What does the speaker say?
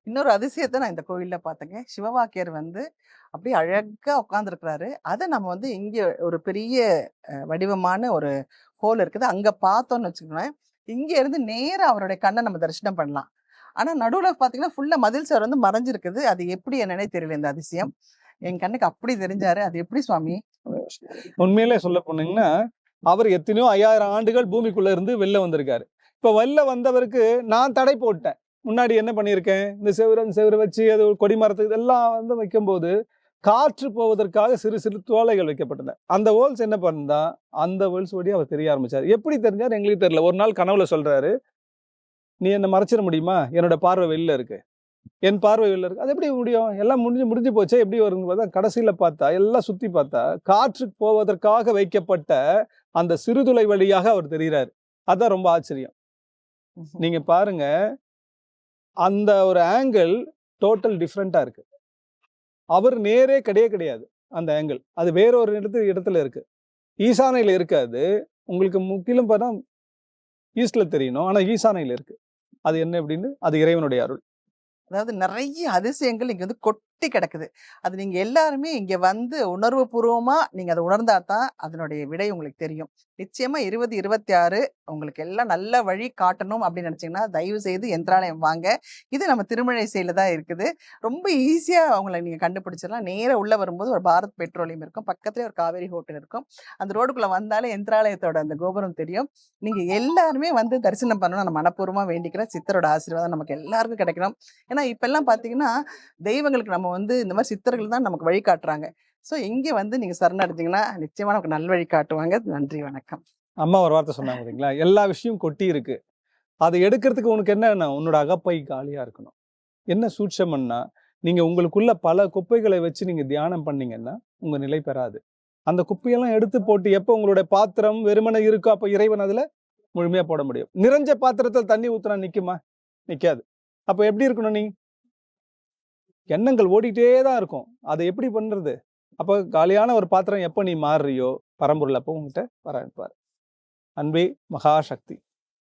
இன்னொரு அதிசயத்த நான் இந்த கோவில்ல பார்த்தேங்க. சிவவாக்கியர் வந்து அப்படியே அழகா உட்கார்ந்திருக்கிறாரு. அத நம்ம வந்து இங்க ஒரு பெரிய வடிவமான ஒரு ஹோல் இருக்குது. அங்க பார்த்தோம்னு வச்சுக்கோங்களேன், இங்க இருந்து நேரா அவருடைய கண்ண நம்ம தரிசனம் பண்ணலாம். ஆனா நடுவுல பார்த்தீங்கன்னா, ஃபுல்லா மதில் சுவர் வந்து மறைஞ்சிருக்குது. அது எப்படி என்னன்னே தெரியல இந்த அதிசயம். என் கண்ணுக்கு அப்படி தெரிஞ்சாரு. அது எப்படி சுவாமி? உண்மையிலே சொல்ல போனீங்கன்னா, அவர் எத்தனையோ 5000 ஆண்டுகள் பூமிக்குள்ள இருந்து வெளில வந்திருக்காரு. இப்ப வெளில வந்தவருக்கு நான் தடை போட்டேன். முன்னாடி என்ன பண்ணியிருக்கேன், இந்த செவுரு வச்சு அது ஒரு கொடி மரத்துக்கு இதெல்லாம் வந்து வைக்கும்போது, காற்று போவதற்காக சிறு சிறு துவாலைகள் வைக்கப்பட்டன. அந்த ஹோல்ஸ் என்ன பண்ணா, அந்த ஹோல்ஸ் வழியா அவர் தெரிய ஆரம்பிச்சாரு. எப்படி தெரிஞ்சாரு எங்களுக்கு தெரியல. ஒரு நாள் கனவுல சொல்றாரு, "நீ என்ன மறைச்சிட முடியுமா? என்னோட பார்வை வெளில இருக்கு." என் பார்வை வெளில இருக்கு. அது எப்படி முடியும்? எல்லாம் முடிஞ்சு போச்சே, எப்படி வரும்னு பார்த்தா, கடைசியில பார்த்தா, எல்லாம் சுத்தி பார்த்தா, காற்று போவதற்காக வைக்கப்பட்ட அந்த சிறுதுளை வழியாக அவர் தெரிகிறாரு. அதான் ரொம்ப ஆச்சரியம். நீங்க பாருங்க, அந்த ஒரு ஆங்கிள் டோட்டல் டிஃபரெண்டா இருக்கு. அவர் நேரே கிடையாது அந்த ஆங்கிள். அது வேற ஒரு இடத்துல இருக்கு. ஈசானையில இருக்காது. உங்களுக்கு முற்றிலும் பார்த்தா ஈஸ்ட்ல தெரியணும். ஆனா ஈசானையில இருக்கு. அது என்ன அப்படின்னு? அது இறைவனுடைய அருள். அதாவது நெறைய அதிசயங்கள் இங்க வந்து கொட்டி கிடக்குது. அது நீங்க எல்லாருமே இங்க வந்து உணர்வுபூர்வமா நீங்க அத உணர்ந்தா தான் அதனுடைய விடை உங்களுக்கு தெரியும். நிச்சயமா 2026 உங்களுக்கு எல்லாம் நல்ல வழி காட்டணும் அப்படின்னு நினைச்சீங்கன்னா, தயவு செய்து யந்த்ராலயம் வாங்க. இது நம்ம திருமழிசையில தான் இருக்குது. ரொம்ப ஈஸியா அவங்கள நீங்க கண்டுபிடிச்சிடலாம். நேரா உள்ள வரும்போது ஒரு பாரத் பெட்ரோலியம் இருக்கும். பக்கத்திலேயே ஒரு காவேரி ஹோட்டல் இருக்கும். அந்த ரோடுக்குள்ள வந்தாலே யந்த்ராலயத்தோட அந்த கோபுரம் தெரியும். நீங்க எல்லாருமே வந்து தரிசனம் பண்ணணும்னு நான் மனப்பூர்வமா வேண்டிக்கிறேன். சித்தரோட ஆசீர்வாதம் நமக்கு எல்லாருக்கும் கிடைக்கணும். ஏன்னா, இப்பல்லாம் பார்த்தீங்கன்னா, தெய்வங்களுக்கு நம்ம வந்து இந்த மாரி சித்தர்கள் தான் நமக்கு வழி காட்டுறாங்க. ஸோ இங்க வந்து நீங்க சரணடைஞ்சீங்கன்னா, நிச்சயமா நமக்கு நல்வழி காட்டுவாங்க. நன்றி, வணக்கம். அம்மா ஒரு வார்த்தை சொன்னாங்க பார்த்தீங்களா? எல்லா விஷயம் கொட்டி இருக்கு. அதை எடுக்கிறதுக்கு உனக்கு என்ன? உன்னோட அகப்பை காலியா இருக்கணும். என்ன சூட்சமம்னா, நீங்க உங்களுக்குள்ள பல குப்பைகளை வச்சு நீங்க தியானம் பண்ணீங்கன்னா, உங்க நிலை பெறாது. அந்த குப்பையெல்லாம் எடுத்து போட்டு எப்போ உங்களுடைய பாத்திரம் வெறுமனே இருக்கோ, அப்ப இறைவன் அதுல முழுமையா போட முடியும். நிறைஞ்ச பாத்திரத்தில் தண்ணி ஊத்துனா நிக்குமா? நிக்காது. அப்ப எப்படி இருக்கணும் நீ? எண்ணங்கள் ஓடிட்டே தான் இருக்கும். அதை எப்படி பண்றது? அப்ப காலியான ஒரு பாத்திரம் எப்ப நீ மாறுறியோ, பரம்பொருள் அப்போ உன்கிட்ட வர ஆரம்பிப்பார். அன்பே மகாசக்தி.